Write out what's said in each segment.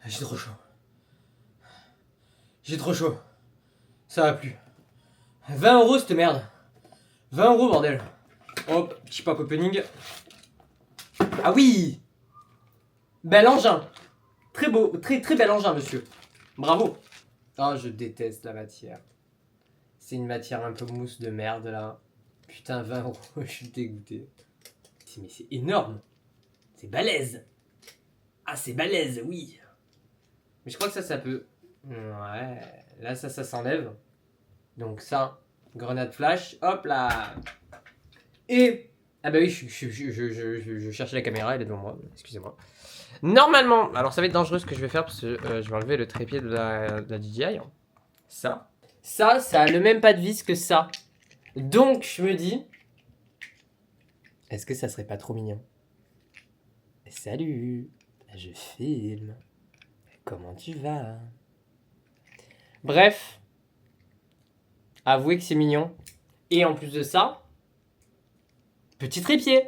J'ai trop chaud. J'ai trop chaud. Ça va plus. 20 € cette merde. 20 € bordel. Hop, petit pack opening. Ah oui. Bel engin. Très beau, très bel engin monsieur. Bravo. Oh je déteste la matière. C'est une matière un peu mousse de merde là. Putain 20 €, je suis dégoûté. Mais c'est énorme. C'est balèze. Ah c'est balèze, oui. Mais je crois que ça peut... Ouais, là ça s'enlève. Donc ça, grenade flash, hop là. Et... Ah bah oui, je cherchais la caméra, elle est devant moi, excusez-moi. Normalement, alors ça va être dangereux ce que je vais faire parce que je vais enlever le trépied de la DJI. Ça a le même pas de vis que ça. Donc je me dis... Est-ce que ça serait pas trop mignon? Salut, je filme. Comment tu vas? Bref, avouez que c'est mignon. Et en plus de ça, petit trépied.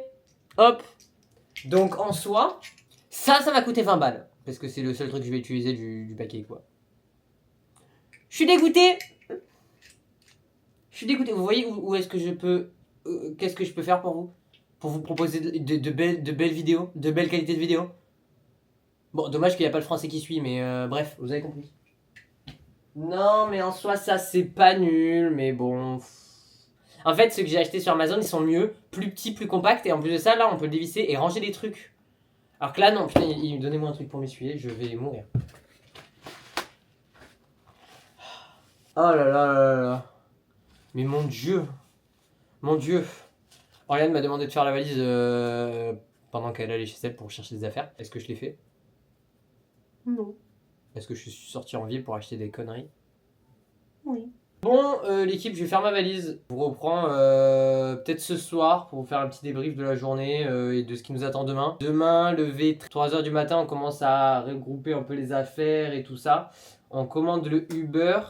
Hop. Donc en soi, ça va coûter 20 balles. Parce que c'est le seul truc que je vais utiliser du paquet, quoi. Je suis dégoûté. Vous voyez où est-ce que je peux... qu'est-ce que je peux faire pour vous? Pour vous proposer de belles vidéos, de belles qualités de vidéos. Bon, dommage qu'il n'y a pas le français qui suit, mais bref, vous avez compris. Non, mais en soi, ça, c'est pas nul, mais bon... En fait, ceux que j'ai achetés sur Amazon, ils sont mieux, plus petits, plus compacts, et en plus de ça, là, on peut le dévisser et ranger des trucs. Alors que là, non, putain, donnez-moi un truc pour m'essuyer, je vais mourir. Oh là là là là. Mais mon Dieu. Mon Dieu. Oriane m'a demandé de faire la valise pendant qu'elle allait chez elle pour chercher des affaires. Est-ce que je l'ai fait? Non. Est-ce que je suis sorti en ville pour acheter des conneries? Oui. Bon, l'équipe, je vais faire ma valise. Je vous reprends peut-être ce soir pour vous faire un petit débrief de la journée et de ce qui nous attend demain. Demain, levé 3h du matin, on commence à regrouper un peu les affaires et tout ça. On commande le Uber.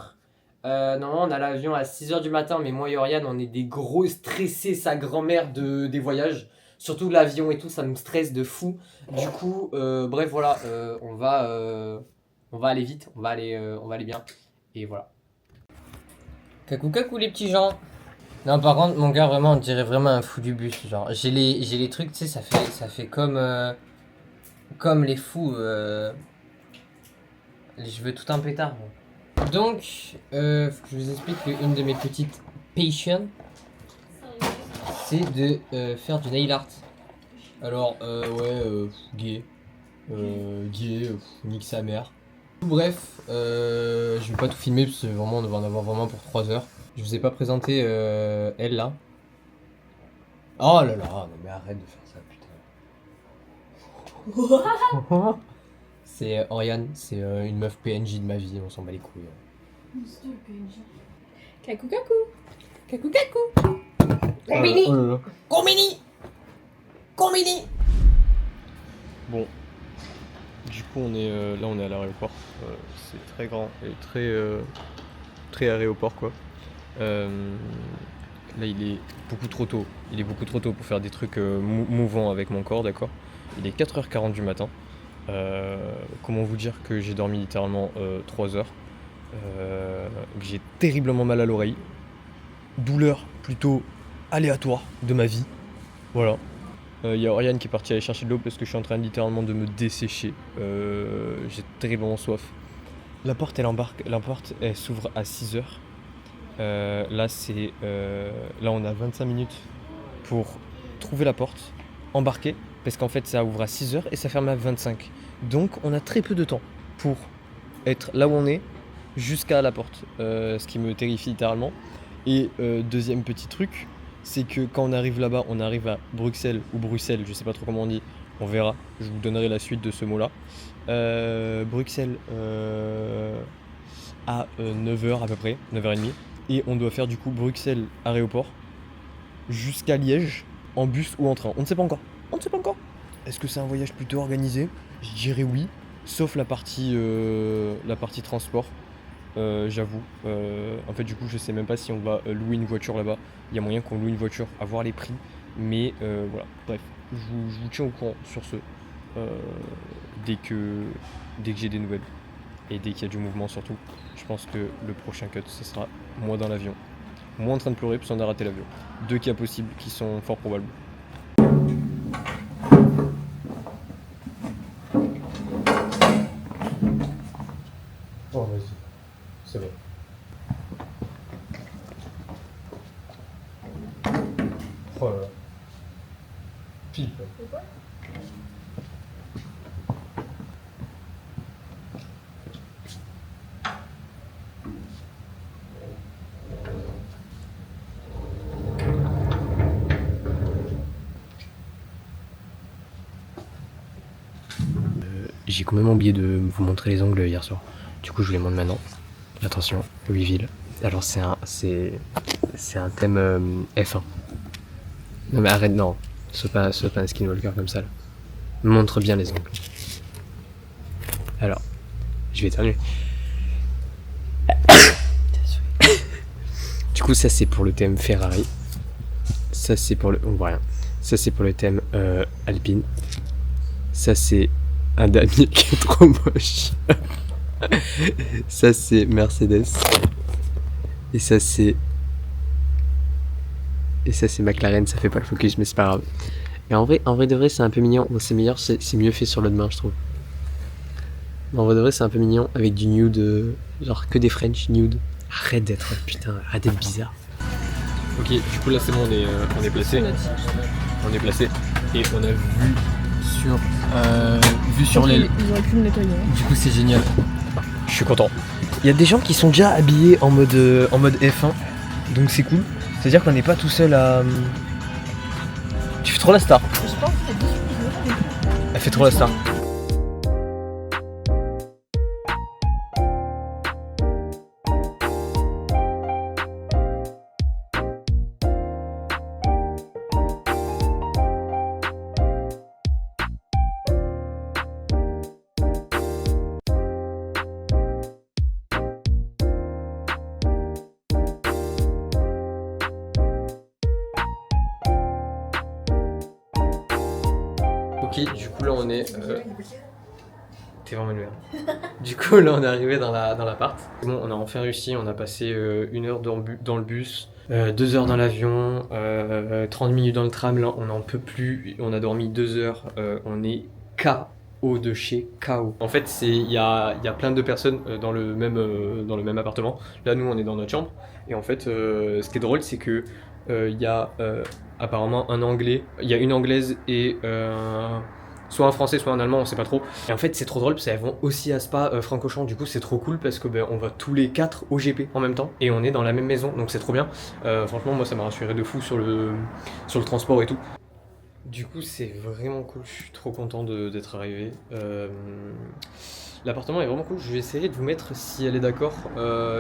Normalement, on a l'avion à 6h du matin, mais moi et Oriane, on est des gros stressés, sa grand-mère des voyages. Surtout l'avion et tout, ça nous stresse de fou. Du coup, bref, voilà, on va aller vite, on va aller bien. Et voilà. Cacou cacou les petits gens. Non par contre mon gars vraiment on dirait vraiment un fou du bus genre j'ai les trucs tu sais ça fait comme les fous les cheveux tout un pétard. Donc faut que je vous explique qu'une de mes petites passions c'est de faire du nail art. Alors gay nique sa mère. Bref, je vais pas tout filmer parce que vraiment on va en avoir vraiment pour 3 heures. Je vous ai pas présenté elle là. Oh là là, non mais arrête de faire ça putain. C'est Oriane, c'est une meuf PNJ de ma vie, on s'en bat les couilles. Cacou cacou. Cacou cacou. Combini. Oh là là. Combini. Bon, du coup on est là on est à l'aéroport, c'est très grand et très aéroport quoi. Là il est beaucoup trop tôt, pour faire des trucs mouvants avec mon corps, d'accord. Il est 4h40 du matin, comment vous dire que j'ai dormi littéralement 3 heures, que j'ai terriblement mal à l'oreille, douleur plutôt aléatoire de ma vie, voilà. Il y a Oriane qui est partie aller chercher de l'eau parce que je suis en train littéralement de me dessécher. J'ai terriblement soif. La porte elle s'ouvre à 6h. Là on a 25 minutes pour trouver la porte, embarquer, parce qu'en fait ça ouvre à 6h et ça ferme à 25. Donc on a très peu de temps pour être là où on est jusqu'à la porte, ce qui me terrifie littéralement. Et deuxième petit truc, c'est que quand on arrive là-bas, on arrive à Bruxelles ou Bruxelles, je sais pas trop comment on dit, on verra, je vous donnerai la suite de ce mot-là. Bruxelles à 9h à peu près, 9h30, et on doit faire du coup Bruxelles aéroport jusqu'à Liège en bus ou en train. On ne sait pas encore. Est-ce que c'est un voyage plutôt organisé? Je dirais oui, sauf la partie transport. J'avoue. En fait, du coup, je sais même pas si on va louer une voiture là-bas. Il y a moyen qu'on loue une voiture, à voir les prix. Mais voilà, bref, je vous tiens au courant sur ce. dès que j'ai des nouvelles. Et dès qu'il y a du mouvement surtout. Je pense que le prochain cut, ce sera moi dans l'avion. Moi en train de pleurer parce qu'on a raté l'avion. 2 cas possibles qui sont fort probables. Oh vas-y, c'est bon. Oh là là. Pipe. J'ai complètement oublié de vous montrer les ongles hier soir. Du coup, je vous les montre maintenant. Attention, Louisville. Alors, c'est un thème F1. Non, mais arrête, non. Sois pas un skinwalker comme ça, là. Montre bien les ongles. Alors, je vais éternuer. Du coup, ça, c'est pour le thème Ferrari. Ça, c'est pour le... On voit rien. Ça, c'est pour le thème Alpine. Ça, c'est un damier qui est trop moche. Ça, c'est Mercedes. Et ça, c'est McLaren. Ça fait pas le focus, mais c'est pas grave. Et en vrai de vrai, c'est un peu mignon. Bon, c'est meilleur, c'est mieux fait sur l'autre main, je trouve. Mais en vrai de vrai, c'est un peu mignon avec du nude, genre que des French nude. Arrête d'être bizarre. Ok, du coup là c'est bon, on est placé. On est placé et on a vu sur l'aile. Ils auraient pu le nettoyer. Du coup c'est génial. Je suis content. Il y a des gens qui sont déjà habillés en mode F1, donc c'est cool. C'est-à-dire qu'on n'est pas tout seul à. Tu fais trop la star. Je pense qu'il y a 10 jours. Elle fait trop la star. Ok, du coup là on est... T'es vraiment une merde. Du coup là on est arrivé dans l'appart. Bon, on a enfin réussi, on a passé 1 heure dans le bus, 2 heures dans l'avion, 30 minutes dans le tram, là on n'en peut plus, on a dormi 2 heures, on est KO de chez KO. En fait il y a plein de personnes dans le même appartement. Là nous on est dans notre chambre et en fait ce qui est drôle c'est que il y a apparemment un anglais, il y a une anglaise et soit un français soit un allemand, on sait pas trop. Et en fait c'est trop drôle parce qu'elles vont aussi à Spa Francorchamps, du coup c'est trop cool parce que on va tous les 4 au GP en même temps et on est dans la même maison donc c'est trop bien. Franchement moi ça m'a rassuré de fou sur le transport et tout. Du coup c'est vraiment cool, je suis trop content d'être arrivé. L'appartement est vraiment cool, je vais essayer de vous mettre, si elle est d'accord,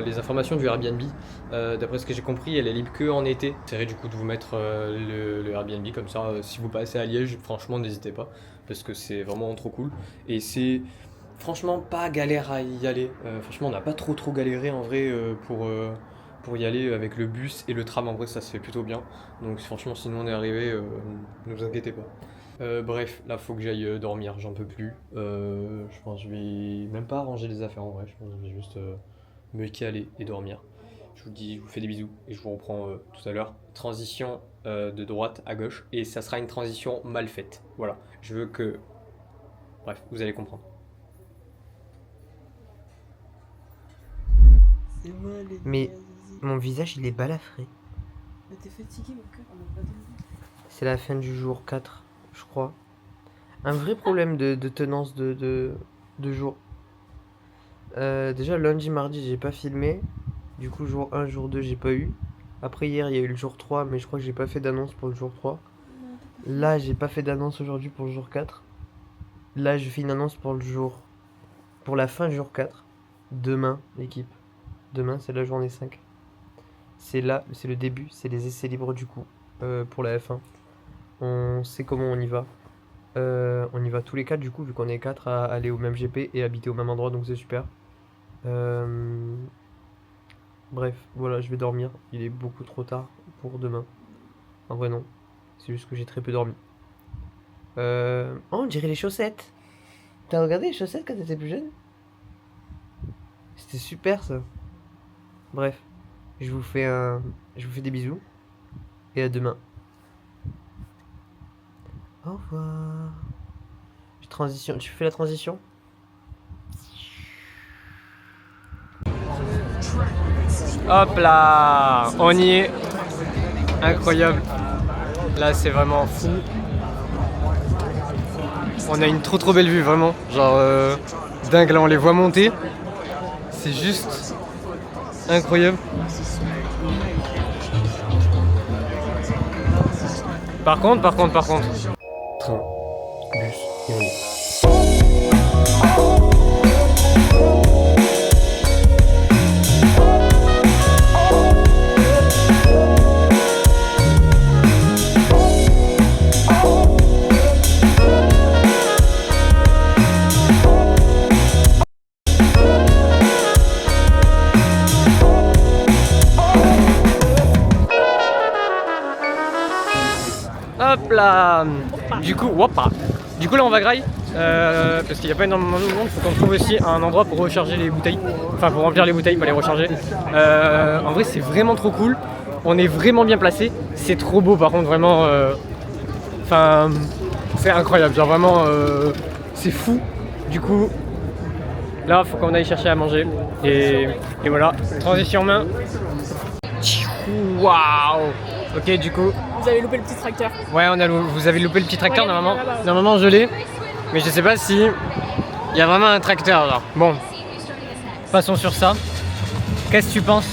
les informations du Airbnb. D'après ce que j'ai compris, elle est libre que en été. J'essaierai du coup de vous mettre le Airbnb, comme ça, si vous passez à Liège, franchement n'hésitez pas, parce que c'est vraiment trop cool. Et c'est franchement pas galère à y aller. Franchement on n'a pas trop galéré en vrai pour y aller avec le bus et le tram, en vrai ça se fait plutôt bien. Donc franchement si nous on est arrivé, ne vous inquiétez pas. Bref, là faut que j'aille dormir, j'en peux plus. Je pense que je vais même pas ranger les affaires en vrai, je pense que je vais juste me caler et dormir. Je vous dis, je vous fais des bisous et je vous reprends tout à l'heure. Transition de droite à gauche et ça sera une transition mal faite. Voilà, je veux que... Bref, vous allez comprendre. C'est moi les Mais- gars, vas-y. Mon visage il est balafré. Mais t'es fatigué mon cœur, on a pas dormi. C'est la fin du jour 4, je crois. Un vrai problème de tenance de jour. Déjà lundi, mardi j'ai pas filmé. Du coup jour 1, jour 2 j'ai pas eu. Après hier il y a eu le jour 3 mais je crois que j'ai pas fait d'annonce pour le jour 3. Là j'ai pas fait d'annonce aujourd'hui pour le jour 4. Là je fais une annonce pour pour la fin du jour 4. Demain l'équipe. Demain c'est la journée 5. C'est le début, c'est les essais libres du coup pour la F1. On sait comment on y va. On y va tous les 4 du coup, vu qu'on est 4 à aller au même GP et habiter au même endroit, donc c'est super. Bref, voilà, je vais dormir. Il est beaucoup trop tard pour demain. En vrai non, c'est juste que j'ai très peu dormi. Oh, on dirait les chaussettes. T'as regardé les chaussettes quand t'étais plus jeune? C'était super ça. Bref, je vous fais des bisous et à demain. Au revoir. Transition, tu fais la transition? Hop là, on y est. Incroyable. Là, c'est vraiment fou. On a une trop belle vue, vraiment. Genre, dingue, là, on les voit monter. C'est juste incroyable. Par contre. Train, bus, et on y est. Hop là. Du coup là on va graille parce qu'il n'y a pas énormément de monde. Faut qu'on trouve aussi un endroit pour recharger les bouteilles. Enfin pour remplir les bouteilles, pas les recharger. En vrai c'est vraiment trop cool. On est vraiment bien placé. C'est trop beau par contre vraiment. Enfin c'est incroyable. Genre vraiment c'est fou. Du coup là faut qu'on aille chercher à manger. Et voilà. Transition main. Waouh. Ok du coup. Vous avez loupé le petit tracteur. Ouais, vous avez loupé le petit tracteur. Regardez, Normalement je l'ai, mais je sais pas si il y a vraiment un tracteur là. Bon, passons sur ça. Qu'est-ce que tu penses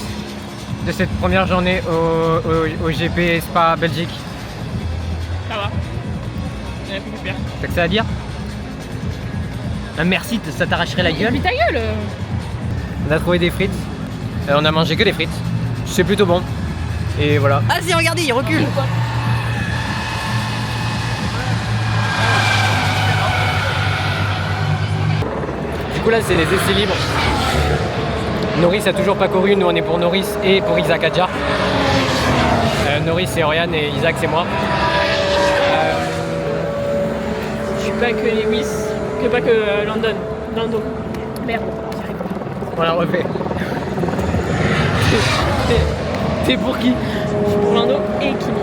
de cette première journée au GP Spa Belgique? Ça va. Il y en a plus super. T'as que ça à dire? Un merci, ça t'arracherait la gueule. Mais ta gueule. On a trouvé des frites. On a mangé que des frites. C'est plutôt bon. Et voilà. Ah si, regardez, il recule. Du coup là c'est les essais libres. Norris a toujours pas couru, nous on est pour Norris et pour Isaac Adjar. Norris c'est Oriane et Isaac c'est moi. Je suis pas que Lewis, pas que Lando. Merde. Voilà, refait. T'es pour qui? Je suis pour Lando et Kimi.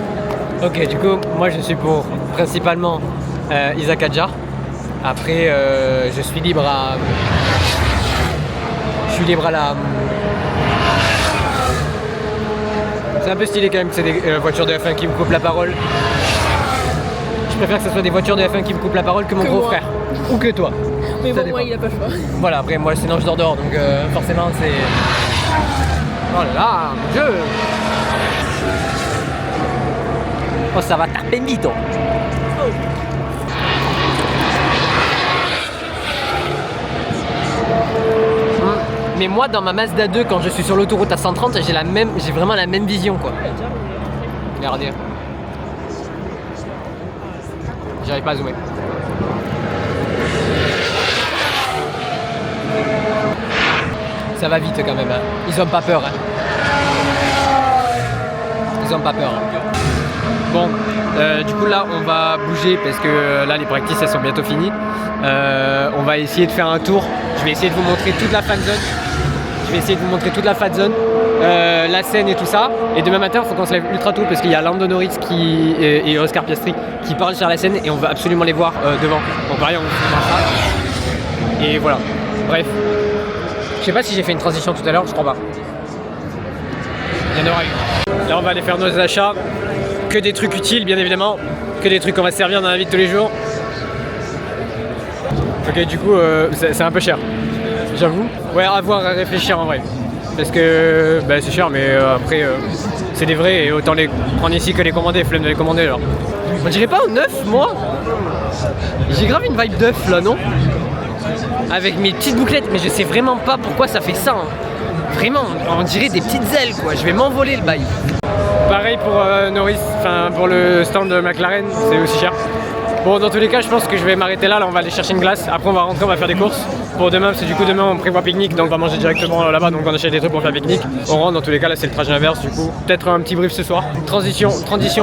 Ok, du coup, moi je suis pour principalement Isaac Adjar. Après, je suis libre à la. C'est un peu stylé quand même que c'est des voitures de F1 qui me coupent la parole. Je préfère que ce soit des voitures de F1 qui me coupent la parole que mon gros frère. Ou que toi. Mais Ça bon, dépend. moi il a pas le choix. Voilà, après moi sinon je dors dehors, donc forcément c'est. Oh là là, mon Dieu! Oh, ça va taper vite! Mais moi, dans ma Mazda 2, quand je suis sur l'autoroute à 130, j'ai vraiment la même vision, quoi. Regardez. J'arrive pas à zoomer. Ça va vite quand même, hein. Ils ont pas peur, hein. Ils ont pas peur. Hein. Bon, du coup là on va bouger parce que là les practices elles sont bientôt finies. On va essayer de faire un tour. Je vais essayer de vous montrer toute la fan zone. La scène et tout ça. Et demain matin il faut qu'on se lève ultra tôt parce qu'il y a Lando Norris et Oscar Piastri qui parlent sur la scène et on va absolument les voir devant. Donc pareil on fera ça. Et voilà. Bref. Je sais pas si j'ai fait une transition tout à l'heure, je crois pas. Il y en aura une. Là on va aller faire nos achats. Que des trucs utiles bien évidemment. Que des trucs qu'on va se servir dans la vie de tous les jours. Ok du coup c'est un peu cher. J'avoue. Ouais, à voir, à réfléchir en vrai. Parce que bah, c'est cher mais après c'est des vrais et autant les prendre ici que les commander, flemme de les commander alors. On dirait pas au neuf moi? J'ai grave une vibe d'œuf là non? Avec mes petites bouclettes, mais je sais vraiment pas pourquoi ça fait ça. Hein. Vraiment, on dirait des petites ailes quoi, je vais m'envoler le bail. Pareil pour Norris, enfin pour le stand de McLaren, c'est aussi cher. Bon, dans tous les cas, je pense que je vais m'arrêter là, on va aller chercher une glace. Après, on va rentrer, on va faire des courses. Pour demain, parce que du coup, demain, on prévoit pique-nique, donc on va manger directement là-bas, donc on achète des trucs pour faire pique-nique. On rentre, dans tous les cas, là, c'est le trajet inverse, du coup. Peut-être un petit brief ce soir. Transition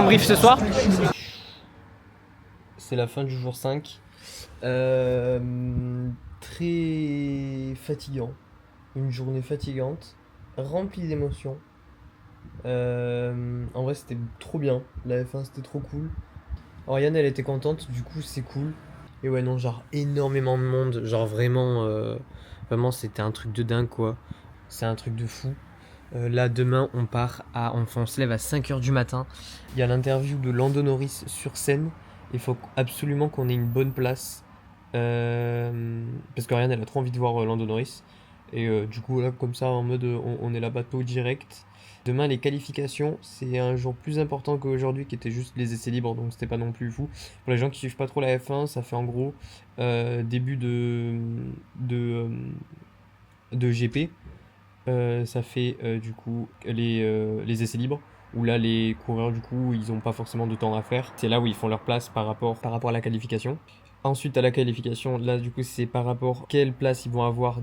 brief ce soir. C'est la fin du jour 5. Très fatigant. Une journée fatigante, remplie d'émotions. En vrai, c'était trop bien. La F1, c'était trop cool. Oriane, elle était contente, du coup, c'est cool. Et ouais, non, genre énormément de monde. Genre vraiment, vraiment, c'était un truc de dingue, quoi. C'est un truc de fou. Là, demain, on se lève à 5h du matin. Il y a l'interview de Lando Norris sur scène. Il faut absolument qu'on ait une bonne place. Parce qu'Ariane, elle a trop envie de voir Lando Norris. Et du coup, là, comme ça, en mode, on est là-bas tôt direct. Demain, les qualifications, c'est un jour plus important qu'aujourd'hui, qui était juste les essais libres, donc c'était pas non plus fou. Pour les gens qui suivent pas trop la F1, ça fait en gros début de GP. Ça fait du coup les essais libres, où là les coureurs du coup ils ont pas forcément de temps à faire. C'est là où ils font leur place par rapport à la qualification. Ensuite à la qualification, là du coup c'est par rapport à quelle place ils vont avoir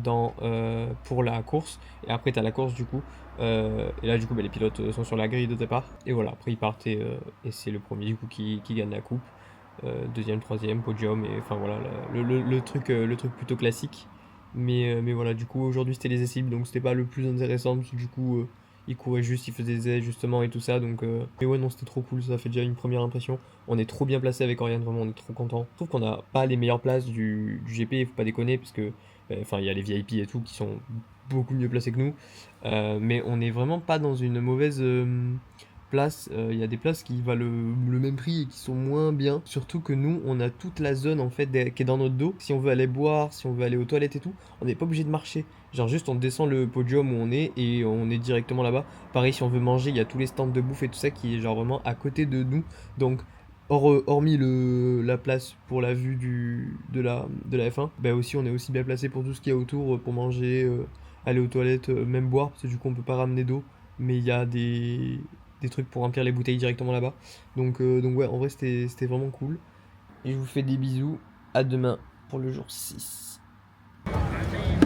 pour la course. Et après t'as la course du coup. Et là du coup les pilotes sont sur la grille de départ. Et voilà, après ils partent et c'est le premier du coup qui gagne la coupe. Deuxième, troisième, podium, et enfin voilà le truc plutôt classique. Mais voilà, du coup aujourd'hui c'était les essais libres, donc c'était pas le plus intéressant parce que du coup ils couraient juste, ils faisaient des ajustements et tout ça, donc mais ouais non, c'était trop cool, ça fait déjà une première impression. On est trop bien placé avec Oriane, vraiment on est trop content. Je trouve qu'on a pas les meilleures places du GP, faut pas déconner, parce que enfin il y a les VIP et tout qui sont beaucoup mieux placés que nous, mais on est vraiment pas dans une mauvaise place. Il y a des places qui valent le même prix et qui sont moins bien, surtout que nous on a toute la zone en fait qui est dans notre dos. Si on veut aller boire, si on veut aller aux toilettes et tout, on n'est pas obligé de marcher, genre juste on descend le podium où on est et on est directement là-bas. Pareil, si on veut manger, il y a tous les stands de bouffe et tout ça qui est genre vraiment à côté de nous, donc hormis la place pour la vue de la F1, bah aussi on est aussi bien placé pour tout ce qu'il y a autour, pour manger, aller aux toilettes, même boire, parce que du coup on peut pas ramener d'eau, mais il y a des trucs pour remplir les bouteilles directement là-bas. Donc ouais, en vrai c'était vraiment cool. Et je vous fais des bisous, à demain pour le jour 6.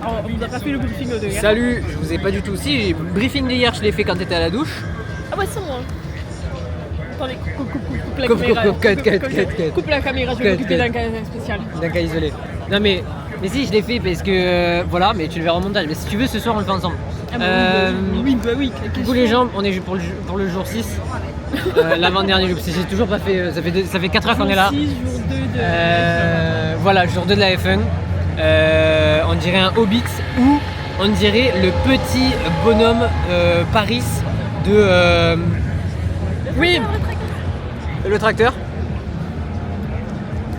Alors, on nous a pas fait le briefing de hier. Salut, je vous ai pas du tout. Si, le briefing d'hier, je l'ai fait quand t'étais à la douche. Ah ouais, c'est moi. Attendez, coupe la Coupe, caméra. cut. Coupe la caméra, je vais m'occuper Cut. d'un cas spécial. D'un cas isolé. Non mais si, je l'ai fait parce que voilà, mais tu le verras en montage. Mais si tu veux, ce soir on le fait ensemble. Ah bah oui. Du coup les gens, on est pour le jour 6. L'avant-dernier jour, parce que j'ai toujours pas fait. Ça fait 4 heures qu'on est là. Jour 6, jour 2 de... Voilà, jour 2 de la F1. On dirait un Hobbit ou on dirait le petit bonhomme Paris de. Oui, le tracteur.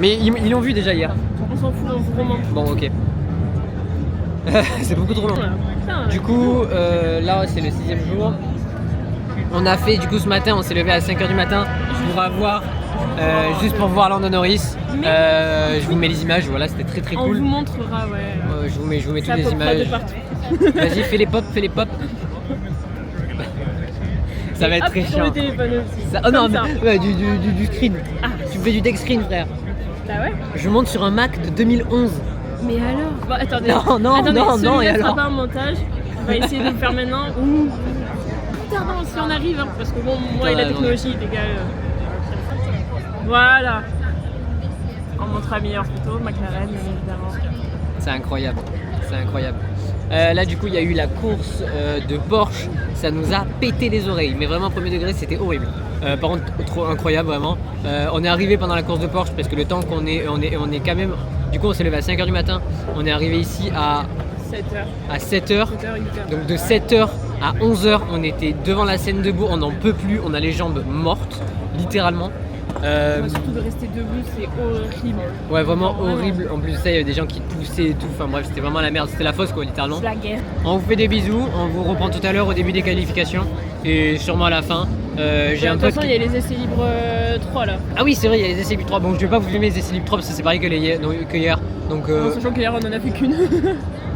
Mais ils l'ont vu déjà hier. On s'en fout, on vous remonte. Bon, ok. C'est beaucoup trop long. Putain, Du coup, là c'est le 6e jour. On a fait, du coup ce matin, on s'est levé à 5h du matin juste pour voir Lando Norris. Je vous mets les images, voilà, c'était très très on cool. vous montrera, ouais. Je vous mets toutes Ça les popera de images. partout. Vas-y, fais les pop. Ça va être très sur le chiant. téléphone aussi. Oh non, Comme ça. ouais, du screen. Tu fais du deck screen, frère. Ah ouais. Je monte sur un Mac de 2011. Mais alors bon, attendez. Non, Attendez, non, celui-là et sera alors pas un montage. On va essayer de le faire maintenant. Ou plus tard, non, si on arrive, hein, parce que bon, moi et la technologie, les gars. Voilà. On montrera meilleure photo, McLaren, bien évidemment. C'est incroyable. Là du coup il y a eu la course de Porsche, ça nous a pété les oreilles, mais vraiment premier degré c'était horrible. Par contre trop incroyable vraiment. On est arrivé pendant la course de Porsche parce que le temps qu'on est, on est quand même, du coup on s'est levé à 5h du matin, on est arrivé ici à 7h. 7h. 8h. Donc de 7h à 11h on était devant la scène debout, on n'en peut plus, on a les jambes mortes, littéralement. Surtout de rester debout, c'est horrible. Ouais, vraiment horrible. En plus de ça, il y avait des gens qui toussaient et tout. Enfin bref, c'était vraiment la merde. C'était la fosse quoi, littéralement. C'est la guerre. On vous fait des bisous. On vous reprend tout à l'heure au début des qualifications et sûrement à la fin. J'ai un De toute pote. façon, il y a les essais libres 3 là. Ah oui, c'est vrai, il y a les essais libres 3. Bon, je vais pas vous filmer les essais libres 3 parce que c'est pareil que hier. Donc, En sachant qu'hier, on en a fait qu'une.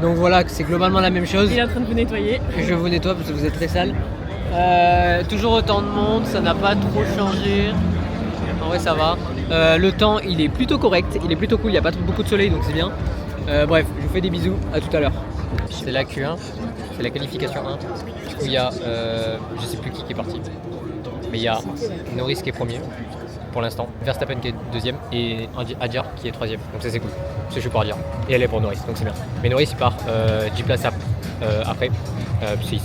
donc voilà, c'est globalement la même chose. Il est en train de vous nettoyer. Je vous nettoie parce que vous êtes très sale. Toujours autant de monde, ça n'a pas trop changé. En vrai, ça va. Le temps, il est plutôt correct, il est plutôt cool, il n'y a pas beaucoup de soleil donc c'est bien. Bref, je vous fais des bisous, à tout à l'heure. C'est la Q1, c'est la qualification 1. Du coup, il y a, je sais plus qui est parti, mais il y a Norris qui est premier, pour l'instant. Verstappen qui est deuxième et Adjar qui est troisième. Donc ça c'est cool. Parce que je suis pour Adjar. Et elle est pour Norris, donc c'est bien. Mais Norris il part 10 places après.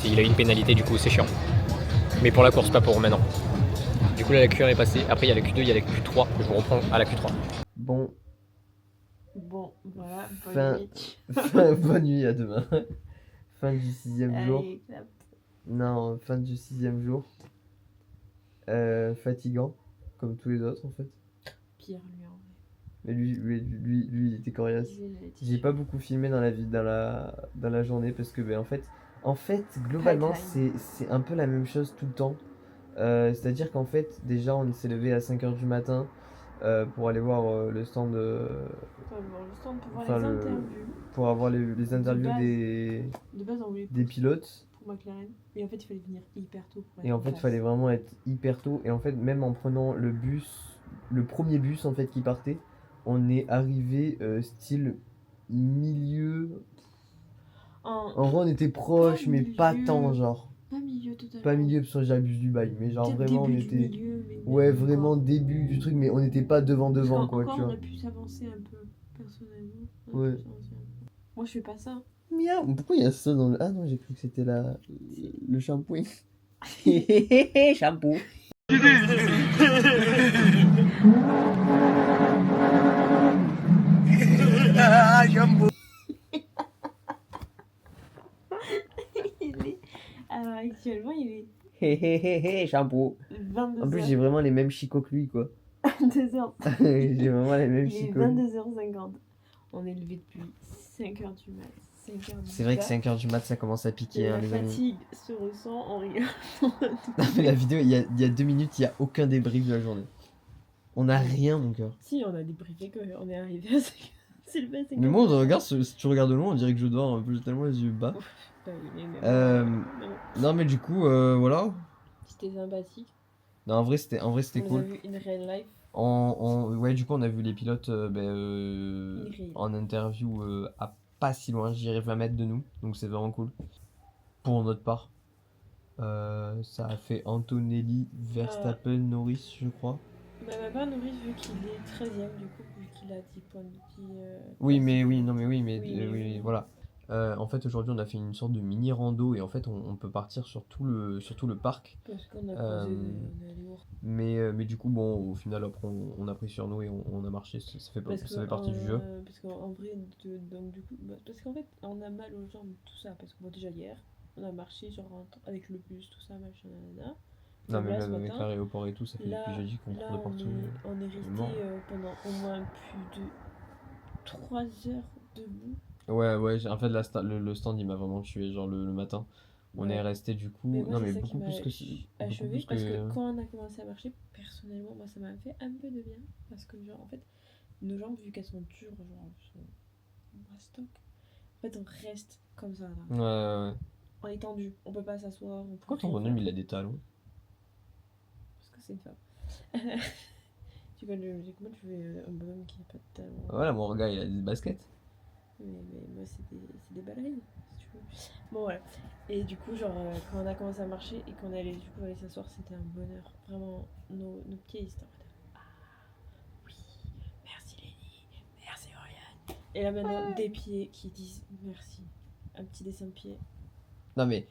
Il a eu une pénalité, du coup c'est chiant. Mais pour la course, pas pour maintenant. Du coup là la Q1 est passée. Après il y a la Q2, il y a la Q3. Je vous reprends à la Q3. Bon, Bon, voilà, Fin- bonne nuit. bonne nuit, à demain. Fin du 6e jour. Allez, clap. Non, fin du 6e jour. Fatigant, comme tous les autres en fait. Pire, lui, en vrai. Mais lui il était coriace. J'ai pas beaucoup filmé dans la journée parce que en fait globalement Pipeline. c'est un peu la même chose tout le temps. C'est-à-dire qu'en fait déjà on s'est levé à 5h du matin pour aller voir le stand Faut avoir le stand pour voir Enfin, les le- interviews. pour avoir les interviews base. des De base, on voulait des plus pilotes. pour McLaren. Mais en fait, il fallait venir hyper tôt pour être Et en en fait, il place. fallait vraiment être hyper tôt. Et en fait, même en prenant le bus, le premier bus en fait qui partait, on est arrivé style milieu. En vrai, on était proche, mais pas milieu. tant, genre. Pas milieu totalement. Pas milieu, parce que j'abuse du bail, mais genre Peut-être vraiment, on début du était. milieu, mais Ouais, même vraiment encore. début du truc, mais on n'était pas devant, Parce qu'en- quoi, encore, tu on vois. aurait pu s'avancer un peu, personnellement. On Ouais. aurait pu s'avancer un peu. Moi, je fais pas ça. Miaou, pourquoi il y a ça dans le. Ah non, j'ai cru que c'était le shampoing. Shampoo. Il est... Alors, actuellement, il Shampoo. est 22h. En plus, j'ai vraiment les mêmes chicots que lui, quoi. 22h. J'ai vraiment les mêmes Il est chicots. 22h50. On est levé depuis 5h du mat. 5h du C'est vrai que mat. 5h du mat, ça commence à piquer, Et hein, la les amis. fatigue se ressent en riant. Non, mais la vidéo, il y a 2 minutes, il n'y a aucun débrief de la journée. On a rien, mon cœur. Si, on a débriefé qu'on est arrivé à 5h. C'est le bas, 5h. Mais moi, si tu regardes de loin, on dirait que je dors un peu, j'ai tellement les yeux bas. Bah oui, mais Euh, non. Non, mais du coup, voilà. C'était sympathique. Non, en vrai, c'était On les a cool. vus in real life. Ouais, du coup, on a vu les pilotes Irréel. en interview à pas si loin, je dirais 20 mètres de nous, donc c'est vraiment cool. Pour notre part. Ça a fait Antonelli, Verstappen, Norris, je crois. Bah, pas Norris, vu qu'il est 13ème, du coup, vu qu'il a 10 points. Oui, mais places. oui, voilà. En fait, aujourd'hui, on a fait une sorte de mini rando et en fait, on peut partir sur tout le parc. Parce qu'on a croisé, Euh, on est allé voir. Mais du coup, bon, au final, après, on a pris sur nous et on a marché. Ça fait partie du jeu. Parce qu'en vrai, donc du coup, parce qu'en fait, on a mal aux jambes, tout ça. Parce que bon, déjà hier, on a marché genre avec le bus, tout ça, machin, nanana. Non, Donc mais là, même ce avec matin, l'aéroport et tout, ça fait là, depuis jeudi qu'on là, court de partout. on est resté mort. pendant au moins plus de 3 heures debout. Ouais, en fait, le stand, il m'a vraiment tué, genre le matin. On Ouais. est resté du coup. Mais moi, Non, c'est mais ça qui beaucoup m'a plus que. achevé Beaucoup plus parce que. que quand on a commencé à marcher, personnellement, moi, ça m'a fait un peu de bien. Parce que, genre, en fait, nos jambes, vu qu'elles sont dures, genre, elles sont mastoc. En fait, on reste comme ça, là. Ouais. On est tendu, on peut pas s'asseoir. On peut Pourquoi ton rien bonhomme, faire. il a des talons? Parce que c'est une femme. Comment tu fais un bonhomme qui n'a pas de talent? Voilà, mon gars, il a des baskets. Mais moi, c'est des ballerines, si tu veux. Bon, voilà. Et du coup, genre, quand on a commencé à marcher et qu'on allait du coup aller s'asseoir, c'était un bonheur. Vraiment, nos pieds, ils étaient en mode, ah, oui, merci Lénie, merci Oriane. Et là, maintenant, des pieds qui disent merci. Un petit dessin de pied. Non mais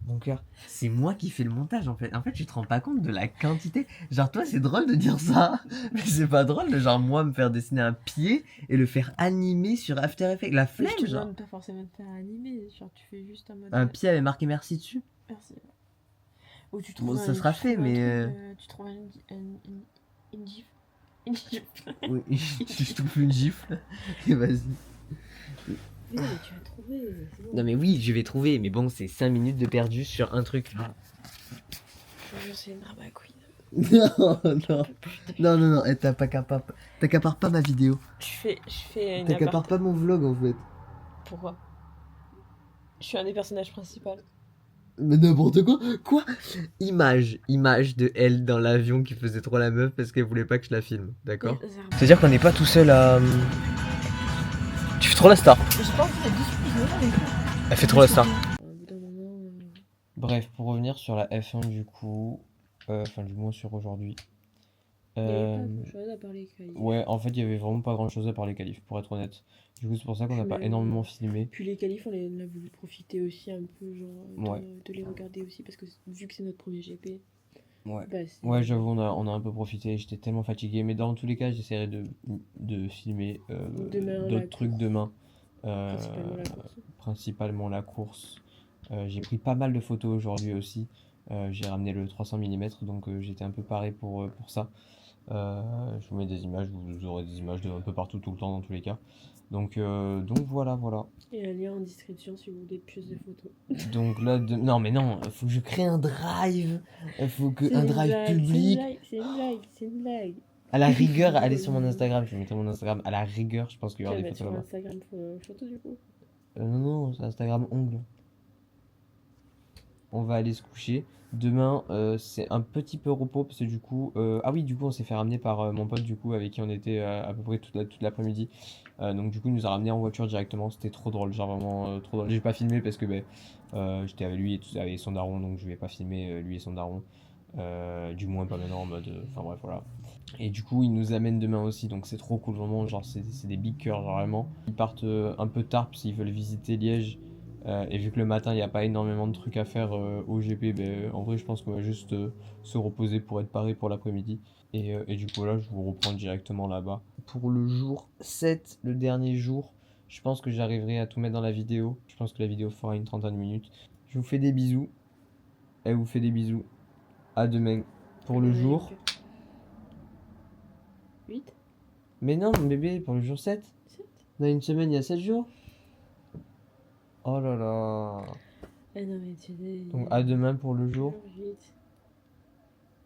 mon cœur, c'est moi qui fais le montage en fait. En fait, tu te rends pas compte de la quantité. Genre toi, c'est drôle de dire ça, mais c'est pas drôle de genre moi me faire dessiner un pied et le faire animer sur After Effects. La Mais flemme, je te genre. demande pas forcément de faire animer, genre tu fais juste un mode. Un pied avait marqué merci dessus. Merci. Ou tu Bon, trouves ça sera fait, mais, tu trouves une gif. Une gif. Oui, je trouve une gifle. Et vas-y. Mais non, mais tu vas trouver, c'est bon. Non mais oui, je vais trouver, mais bon, c'est 5 minutes de perdu sur un truc. Je te jure, c'est une drama queen. Non, eh, t'accapares pas ma vidéo. Je fais une T'accapares aparté. pas mon vlog en fait. Pourquoi? Je suis un des personnages principaux. Mais n'importe quoi. Quoi? Image de elle dans l'avion qui faisait trop la meuf parce qu'elle voulait pas que je la filme, d'accord? C'est-à-dire qu'on n'est pas tout seul à... Tu fais trop la star. J'ai pas envie d'être dessus, Elle fait trop la star. Au bout d'un moment, Bref, pour revenir sur la F1 du coup, enfin du moins sur aujourd'hui, Il y avait Euh, pas grand chose à part les qualifs. Ouais, en fait, il y avait vraiment pas grand chose à part les qualifs, pour être honnête. Du coup, c'est pour ça qu'on n'a pas Puis, énormément filmé. Puis les qualifs, on a voulu profiter aussi un peu, genre, Ouais. de les regarder aussi, parce que vu que c'est notre premier GP, Ouais. bah, c'est- Ouais, j'avoue, on a un peu profité. J'étais tellement fatigué. Mais dans tous les cas, j'essaierai de filmer Demain, la d'autres trucs course. demain. Principalement la course. Principalement la course. J'ai pris pas mal de photos aujourd'hui aussi. J'ai ramené le 300 mm, donc j'étais un peu paré pour ça. Je vous mets des images, vous aurez des images de un peu partout tout le temps dans tous les cas. Donc voilà. Et un lien en description si vous voulez plus de photos. Donc là, non mais non, faut que je crée un drive. Il faut que un drive public. C'est une blague. À la rigueur, allez sur mon Instagram, je vais mettre mon Instagram. À la rigueur, je pense qu'il y Tu aura vas des mettre photos sur là-bas. Instagram photo du coup. Non, c'est Instagram ongle. On va aller se coucher. Demain, c'est un petit peu repos parce que du coup, ah oui, du coup, on s'est fait ramener par mon pote du coup avec qui on était à peu près toute l'après-midi. Donc du coup, il nous a ramené en voiture directement. C'était trop drôle, genre vraiment trop drôle. J'ai pas filmé parce que j'étais avec lui et tout, avec son daron, donc je vais pas filmer lui et son daron. Du moins pas maintenant en mode, enfin bref voilà. Et du coup, ils nous amènent demain aussi, donc c'est trop cool vraiment. Genre c'est des big cœurs, genre vraiment. Ils partent un peu tard parce qu'ils veulent visiter Liège. Et vu que le matin il n'y a pas énormément de trucs à faire au GP, en vrai je pense qu'on va juste se reposer pour être paré pour l'après-midi. Et du coup là je vous reprends directement là-bas. Pour le jour 7, le dernier jour, je pense que j'arriverai à tout mettre dans la vidéo. Je pense que la vidéo fera une trentaine de minutes. Je vous fais des bisous. Elle vous fait des bisous. À demain. Pour le jour... 8 Mais non mon bébé, pour le jour 7. 7 Dans une semaine il y a 7 jours. Oh là là. Ah non mais tu dis... Donc à demain pour le jour. 8.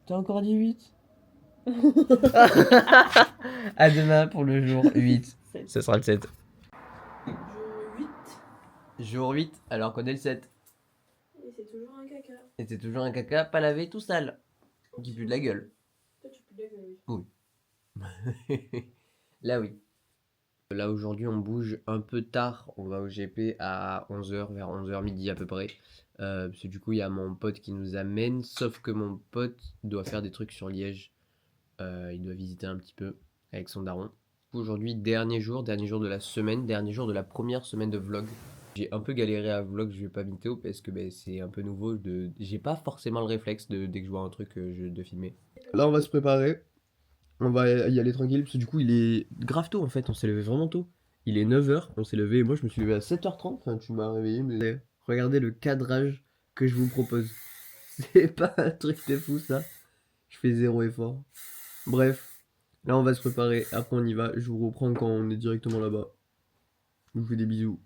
T'as encore dit 8? À demain pour le jour 8. Ce sera le 7. Jour 8. Jour 8, alors qu'on est le 7. Et c'est toujours un caca. Et c'est toujours un caca pas lavé tout sale. Qui pue de la gueule. Toi tu peux le Là oui. Là aujourd'hui on bouge un peu tard. On va au GP à 11h, vers 11h midi à peu près. Parce que du coup il y a mon pote qui nous amène. Sauf que mon pote doit faire des trucs sur Liège. Il doit visiter un petit peu avec son daron. Aujourd'hui, dernier jour de la semaine, dernier jour de la première semaine de vlog. J'ai un peu galéré à vlog, je vais pas Théo parce que c'est un peu nouveau. J'ai pas forcément le réflexe dès que je vois un truc de filmer. Là, on va se préparer. On va y aller tranquille parce que du coup, il est grave tôt en fait. On s'est levé vraiment tôt. Il est 9h, on s'est levé. Moi, je me suis levé à 7h30. Enfin, tu m'as réveillé, mais regardez le cadrage que je vous propose. C'est pas un truc de fou ça. Je fais zéro effort. Bref, là on va se préparer, après on y va, je vous reprends quand on est directement là-bas. Je vous fais des bisous.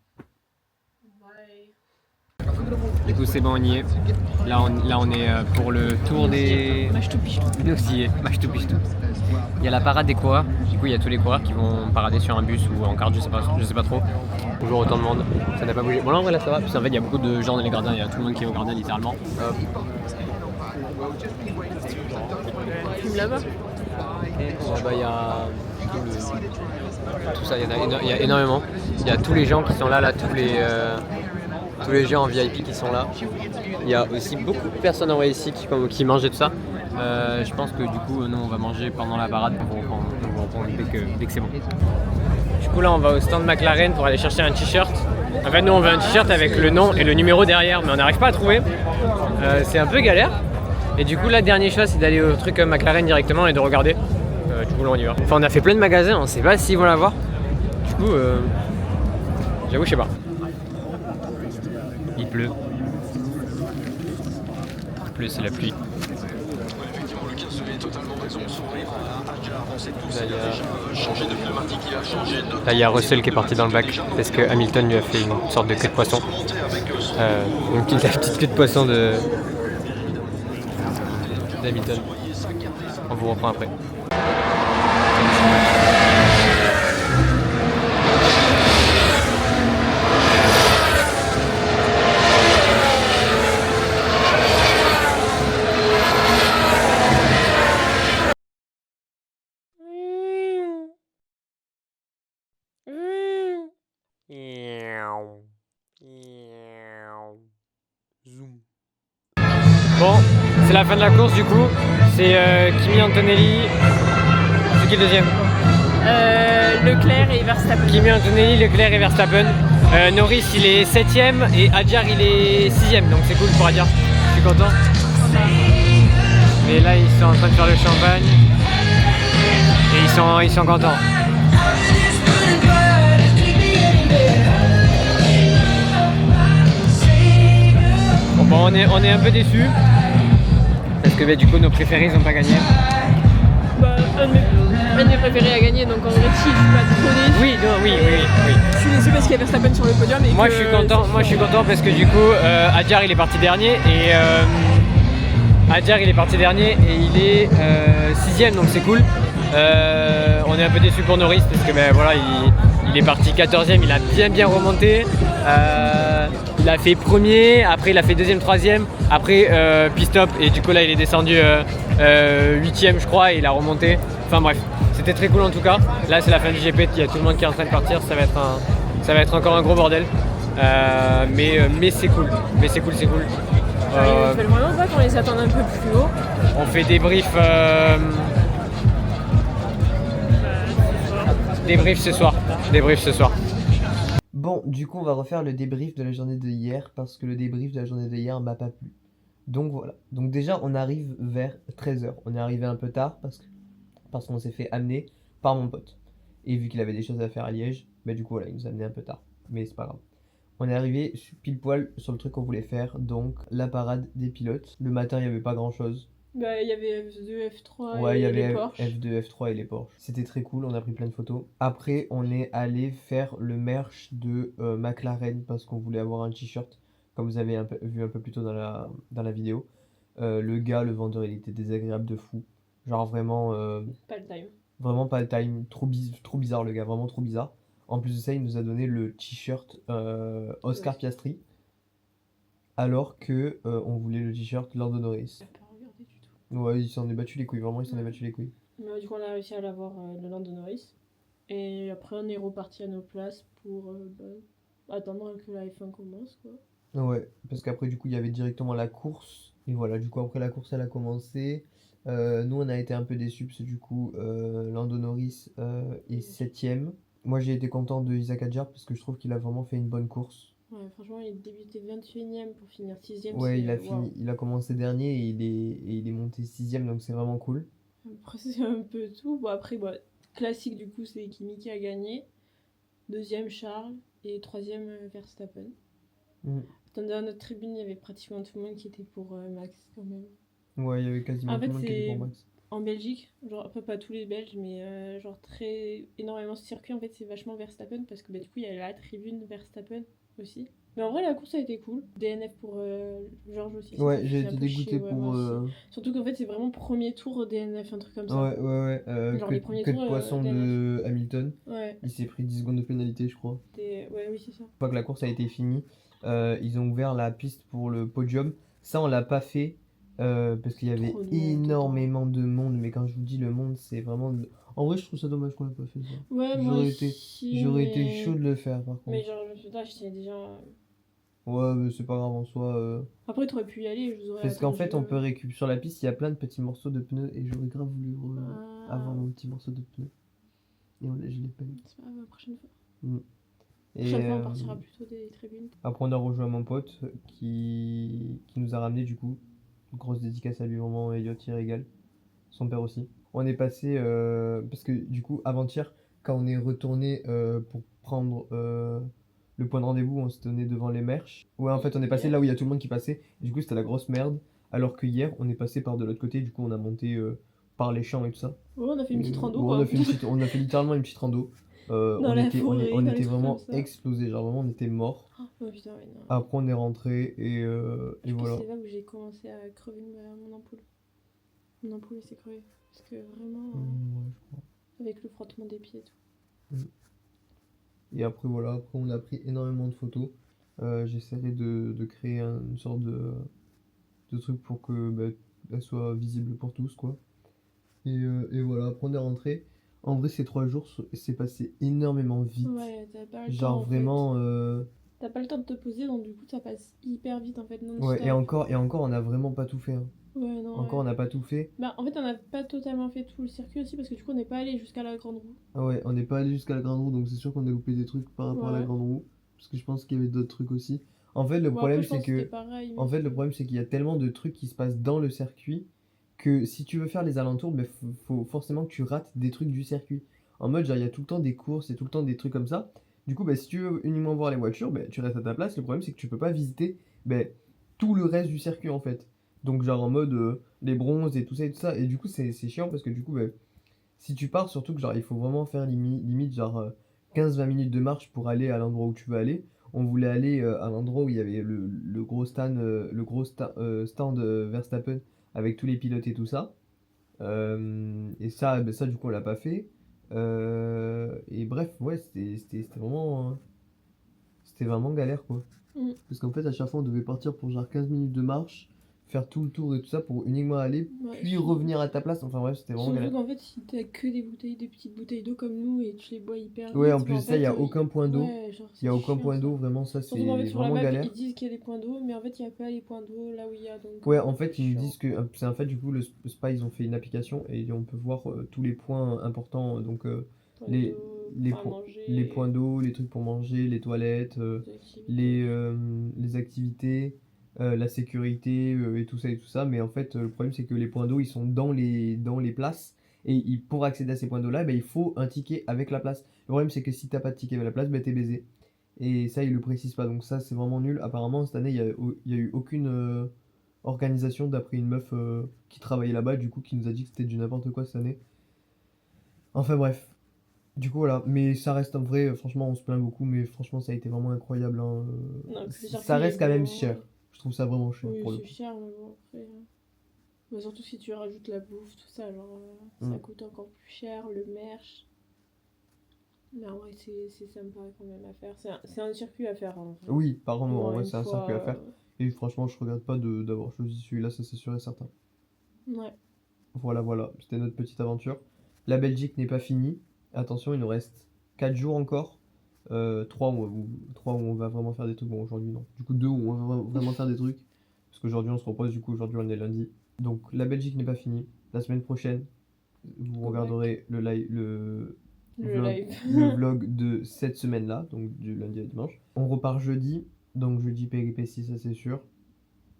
Du coup c'est bon, on y est. Là on est pour le tour des... Nous aussi, il y a la parade des coureurs, du coup il y a tous les coureurs qui vont parader sur un bus ou en carte, je sais pas trop. Toujours autant de monde, ça n'a pas bougé. Bon là en vrai là ça va, puis en fait il y a beaucoup de gens dans les gradins, il y a tout le monde qui est au gradin littéralement. Hop. Là-bas. Là-bas, il y a tout ça, il y a énormément. Il y a tous les gens qui sont là, tous les gens en VIP qui sont là. Il y a aussi beaucoup de personnes en ici qui mangent et tout ça. Je pense que du coup, nous, on va manger pendant la parade. On va reprendre dès que c'est bon. Du coup, là, on va au stand McLaren pour aller chercher un t-shirt. En fait, nous, on veut un t-shirt avec le nom et le numéro derrière, mais on n'arrive pas à trouver. C'est un peu galère. Et du coup, la dernière chose, c'est d'aller au truc McLaren directement et de regarder. Du coup, là, on y va. Enfin, on a fait plein de magasins, on sait pas s'ils vont l'avoir. Du coup, j'avoue, je sais pas. Il pleut. Il pleut, c'est la pluie. Là, il y a Russell qui est parti dans le bac parce que Hamilton lui a fait une sorte de queue de poisson. La petite queue de poisson d'Hamilton. On vous reprend après. Bon, c'est la fin de la course du coup. C'est Kimi Antonelli qui est deuxième? Leclerc et Verstappen. Kimi Antonelli, Leclerc et Verstappen. Norris il est 7ème et Adjar il est 6ème, donc c'est cool pour Adjar, je suis content. Mais là ils sont en train de faire le champagne et ils sont contents. Bon, on est un peu déçus parce que du coup nos préférés ils n'ont pas gagné. Bah, un de mes préférés a gagné, donc en vrai, si je suis pas trop déçu. Oui, non, oui. Je suis déçu parce qu'il y a Verstappen sur le podium. Et Moi que je suis content parce que du coup Adjar il est parti dernier et il est 6ème, donc c'est cool. On est un peu déçu pour Norris parce que voilà, il est parti 14ème, il a bien remonté. Il a fait premier, après il a fait deuxième, troisième, après pit stop et du coup là il est descendu 8ème je crois et il a remonté. Enfin bref, c'était très cool en tout cas. Là c'est la fin du GP, il y a tout le monde qui est en train de partir, ça va être encore un gros bordel. Mais c'est cool, Ils veulent vraiment pas qu'on les attende un peu plus haut. On fait des briefs ce soir. Bon, du coup, on va refaire le débrief de la journée de hier parce que le débrief de la journée de hier m'a pas plu. Donc voilà. Donc déjà, on arrive vers 13h. On est arrivé un peu tard parce qu'on s'est fait amener par mon pote. Et vu qu'il avait des choses à faire à Liège, du coup, voilà, il nous a amené un peu tard. Mais c'est pas grave. On est arrivé pile poil sur le truc qu'on voulait faire, donc la parade des pilotes. Le matin, il n'y avait pas grand chose. Bah, il y avait F2, F3 Ouais, il y avait les Porsche. F2, F3 et les Porsche. C'était très cool, on a pris plein de photos. Après, on est allé faire le merch de McLaren parce qu'on voulait avoir un t-shirt, comme vous avez vu un peu plus tôt dans la vidéo. Le vendeur, il était désagréable de fou. Genre vraiment... Pas le time. Vraiment pas le time. Trop bizarre le gars, vraiment trop bizarre. En plus de ça, il nous a donné le t-shirt Oscar Piastri. Alors que on voulait le t-shirt Lando Norris. Ouais, il s'en est battu les couilles, vraiment il s'en est battu les couilles. Mais du coup on a réussi à l'avoir le Lando Norris. Et après on est reparti à nos places pour attendre que la F1 commence quoi. Ouais, parce qu'après du coup il y avait directement la course. Et voilà, du coup après la course elle a commencé. Nous on a été un peu déçus parce que du coup Lando Norris est 7ème. Moi j'ai été content de Isaac Hadjar parce que je trouve qu'il a vraiment fait une bonne course. Ouais, franchement, il débutait 21ème pour finir 6ème. Ouais, il a commencé dernier et il est monté 6ème, donc c'est vraiment cool. Après, c'est un peu tout. Bon, après, classique, du coup, c'est Kimi qui a gagné. 2ème, Charles. Et 3ème, Verstappen. Dans notre tribune, il y avait pratiquement tout le monde qui était pour Max, quand même. Ouais, il y avait quasiment tout le monde qui était pour Max. En Belgique, genre, après, pas tous les Belges, mais énormément ce circuit, en fait, c'est vachement Verstappen parce que du coup, il y a la tribune Verstappen aussi. Mais en vrai, la course a été cool. DNF pour Georges aussi. Ouais, j'ai été dégoûté pour. Surtout qu'en fait, c'est vraiment premier tour DNF, un truc comme ça. Ouais. Genre les premiers que tours. De poisson de Hamilton. Ouais. Il s'est pris 10 secondes de pénalité, je crois. Ouais, oui, c'est ça. Une fois que la course a été finie, ils ont ouvert la piste pour le podium. Ça, on l'a pas fait parce qu'il y avait énormément de monde. Mais quand je vous dis le monde, c'est vraiment. En vrai, je trouve ça dommage qu'on l'ait pas fait ça. Ouais, j'aurais été chaud de le faire par contre. Mais genre, j'étais déjà. Ouais, mais c'est pas grave en soi. Après, t'aurais pu y aller. Parce qu'en fait, on peut récupérer sur la piste, il y a plein de petits morceaux de pneus et j'aurais grave voulu avoir mon petit morceau de pneus. Et je l'ai pas eu. C'est pas grave, la prochaine fois. Et prochaine fois, on partira plutôt des tribunes. Après, on a rejoint mon pote qui nous a ramené du coup. Grosse dédicace à lui, vraiment, Elliot, il régale. Son père aussi. On est passé, parce que du coup, avant-hier, quand on est retourné pour prendre le point de rendez-vous, on se tenait devant les merches. Ouais, en fait, on est passé là où il y a tout le monde qui passait. Et du coup, c'était la grosse merde. Alors que hier, on est passé par de l'autre côté. Du coup, on a monté par les champs et tout ça. Ouais, on a fait une petite rando. Ouais, on a fait littéralement une petite rando. On était vraiment explosés. Genre, vraiment, on était morts. Oh putain, ouais, non. Après, on est rentré et voilà. C'est là où j'ai commencé à crever mon ampoule. Mon ampoule, elle s'est crevée. Parce que vraiment. Ouais, je crois. Avec le frottement des pieds et tout. Et après voilà, après on a pris énormément de photos. J'essaierai de créer une sorte de truc pour que elle soit visible pour tous quoi. Et voilà, après on est rentré. En vrai ces 3 jours c'est passé énormément vite. Ouais, t'as pas le temps. Genre vraiment. T'as pas le temps de te poser donc du coup ça passe hyper vite en fait. Ouais, et encore on a vraiment pas tout fait. Hein. Ouais, non. Encore, on n'a pas tout fait. Bah, en fait, on n'a pas totalement fait tout le circuit aussi parce que du coup, on n'est pas allé jusqu'à la grande roue. Ah ouais, on n'est pas allé jusqu'à la grande roue, donc c'est sûr qu'on a loupé des trucs par rapport à la Ouais. grande roue. Parce que je pense qu'il y avait d'autres trucs aussi. En fait, le Bon, problème, après, je c'est pense que c'était que. pareil. En fait, le problème, c'est qu'il y a tellement de trucs qui se passent dans le circuit que si tu veux faire les alentours, ben, faut forcément que tu rates des trucs du circuit. En mode, genre, il y a tout le temps des courses, il y a tout le temps des trucs comme ça. Du coup, ben, si tu veux uniquement voir les voitures, ben, tu restes à ta place. Le problème, c'est que tu peux pas visiter ben, tout le reste du circuit, en fait. Donc, genre, en mode les bronzes et tout ça et tout ça. Et du coup, c'est chiant parce que du coup, ben, si tu pars, surtout que genre, il faut vraiment faire limite genre 15-20 minutes de marche pour aller à l'endroit où tu veux aller. On voulait aller à l'endroit où il y avait le gros stand, stand Verstappen avec tous les pilotes et tout ça. Et ça, ben ça du coup, on l'a pas fait. Et bref, ouais, c'était vraiment galère quoi. Mm. Parce qu'en fait, à chaque fois, on devait partir pour genre 15 minutes de marche, faire tout le tour et tout ça pour uniquement aller, Ouais, puis surtout- revenir à ta place. Enfin bref, c'était vraiment Surtout galère. qu'en fait, si t'as que des petites bouteilles d'eau comme nous et tu les bois hyper Ouais, vite, en bah, plus ça, il n'y a aucun point d'eau. Ouais, genre, Il n'y a c'est aucun chiant, point ça. d'eau, vraiment, ça c'est Surtout qu'en fait, sur la vraiment map, galère. ils disent qu'il y a des points d'eau, mais en fait, il n'y a pas les points d'eau là où il y a. Donc, Ouais, en fait, c'est ils nous chiant. disent que c'est en fait, du coup, le Spa, ils ont fait une application et on peut voir tous les points importants. Donc, Points les, d'eau, les, points à po- manger, les points d'eau, les trucs pour manger, les toilettes, des activités. les activités, la sécurité et tout ça et tout ça. Mais en fait, le problème, c'est que les points d'eau, ils sont dans les places. Et pour accéder à ces points d'eau-là, ben, il faut un ticket avec la place. Le problème, c'est que si t'as pas de ticket avec la place, ben, t'es baisé. Et ça, ils le précisent pas. Donc ça, c'est vraiment nul. Apparemment, cette année, il y a eu aucune organisation d'après une meuf qui travaillait là-bas, du coup, qui nous a dit que c'était du n'importe quoi cette année. Enfin bref. Du coup, voilà. Mais ça reste en vrai, franchement, on se plaint beaucoup, mais franchement, ça a été vraiment incroyable, hein. Non, le circuit Ça reste est quand même beau. cher. Je trouve ça vraiment cher Oui, pour le c'est coup. cher, mais bon, après. Bah, surtout si tu rajoutes la bouffe, tout ça, genre, ça Mm. coûte encore plus cher, le merch. Mais en vrai, c'est sympa quand même à faire. C'est un circuit à faire, en vrai. Oui, par contre, en Au moins vrai, une c'est un fois, circuit à faire. Et franchement, je regrette pas d'avoir choisi celui-là, ça c'est sûr et certain. Ouais. Voilà, voilà, c'était notre petite aventure. La Belgique n'est pas finie. Attention, il nous reste 4 jours encore. 3 où on va vraiment faire des trucs. Bon, aujourd'hui, non. Du coup, 2 où on va vraiment faire des trucs. Parce qu'aujourd'hui, on se repose. Du coup, aujourd'hui, on est lundi. Donc, la Belgique n'est pas finie. La semaine prochaine, vous Go regarderez le live, Le vlog, live. le vlog de cette semaine-là. Donc, du lundi à dimanche. On repart jeudi. Donc, jeudi, péripéties, ça c'est sûr.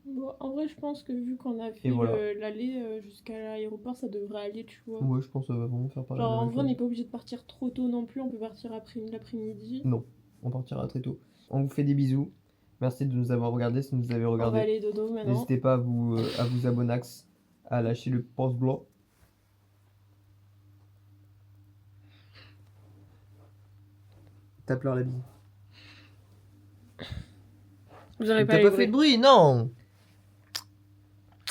Bon, en vrai, je pense que vu qu'on a fait voilà. l'aller jusqu'à l'aéroport, ça devrait aller, tu vois. Ouais, je pense que ça va vraiment faire pareil. Genre, la en même vrai, on chose. n'est pas obligé de partir trop tôt non plus, on peut partir après l'après-midi. Non, on partira très tôt. On vous fait des bisous. Merci de nous avoir regardé si vous nous avez On va regardé. aller dodo maintenant. N'hésitez pas à vous abonner, à lâcher le pouce bleu. Tape-leur la bise. Vous aurez T'as pas fait de bruit, non!